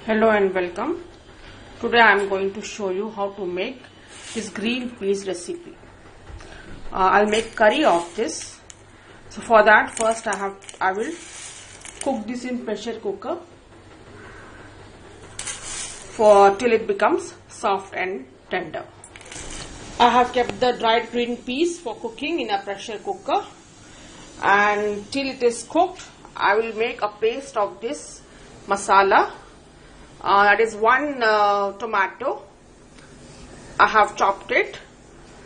Hello and welcome. Today I am going to show you how to make this green peas recipe. I'll make curry of this. So for that, first I will cook this in pressure cooker till it becomes soft and tender. I have kept the dried green peas for cooking in a pressure cooker, and till it is cooked I will make a paste of this masala. That is one tomato. I have chopped it.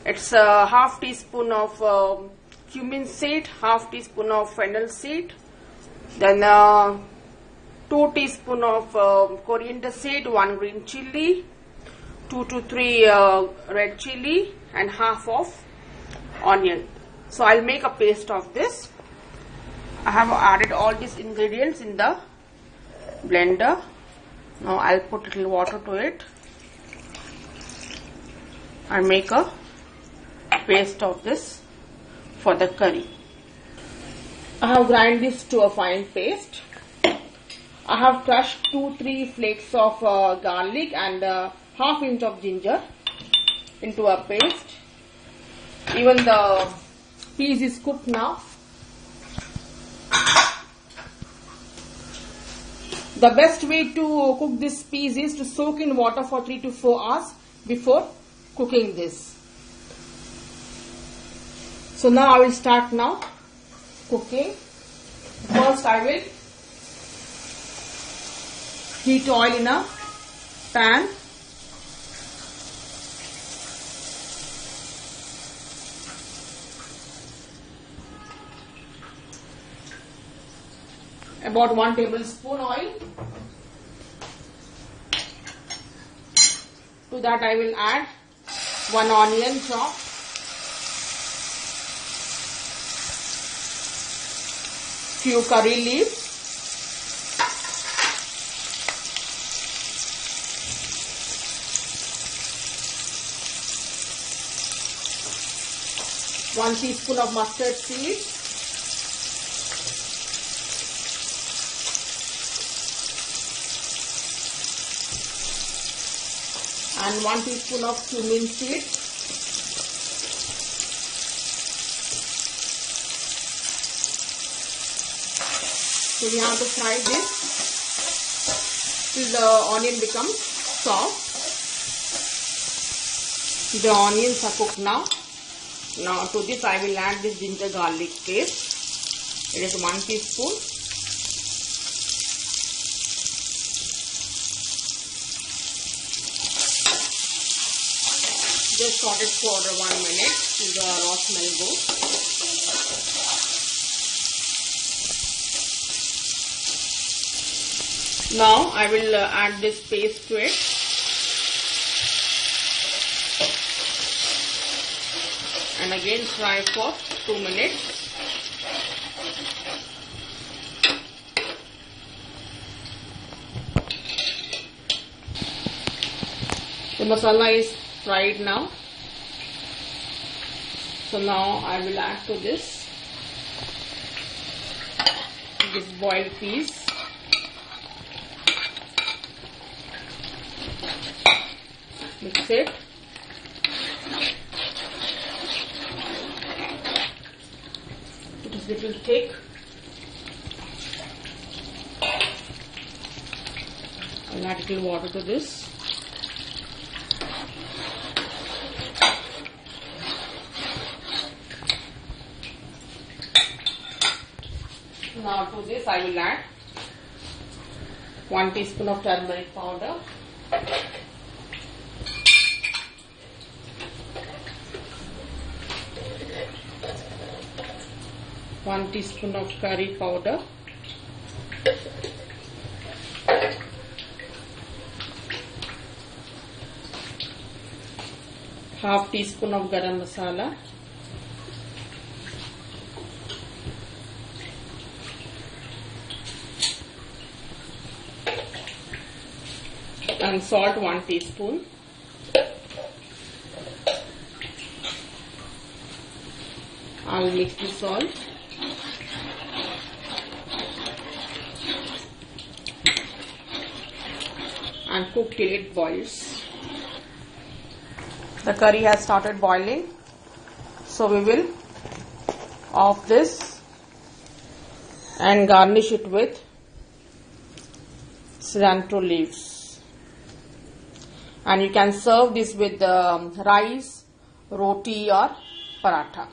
It's a half teaspoon of cumin seed, half teaspoon of fennel seed, then 2 teaspoon of coriander seed, 1 green chili, 2 to 3 red chili, and half of onion. So I'll make a paste of this. I have added all these ingredients in the blender. Now I'll put a little water to it and make a paste of this for the curry. I have grind this to a fine paste. I have crushed 2-3 flakes of garlic and half inch of ginger into a paste. Even the peas is cooked now. The best way to cook this peas is to soak in water for 3 to 4 hours before cooking this. So now I will start now cooking. First I will heat oil in a pan. About 1 tablespoon oil. To that I will add 1 onion chopped, few curry leaves, one teaspoon of mustard seed, and 1 teaspoon of cumin seed. So we have to fry this till the onion becomes soft. The onions are cooked now. Now to this I will add this ginger garlic paste. It is 1 teaspoon. Just saute it for 1 minute till the raw smell goes. Now I will add this paste to it. And again fry for 2 minutes. The masala is fried now. So now I will add to this boiled peas. Mix it. It is little thick. I'll add a little water to this. Now to this I will add 1 teaspoon of turmeric powder, one teaspoon of curry powder, half teaspoon of garam masala, and salt 1 teaspoon. I'll mix the salt. and cook till it boils. The curry has started boiling, so we will off this and garnish it with cilantro leaves. And you can serve this with rice, roti or paratha.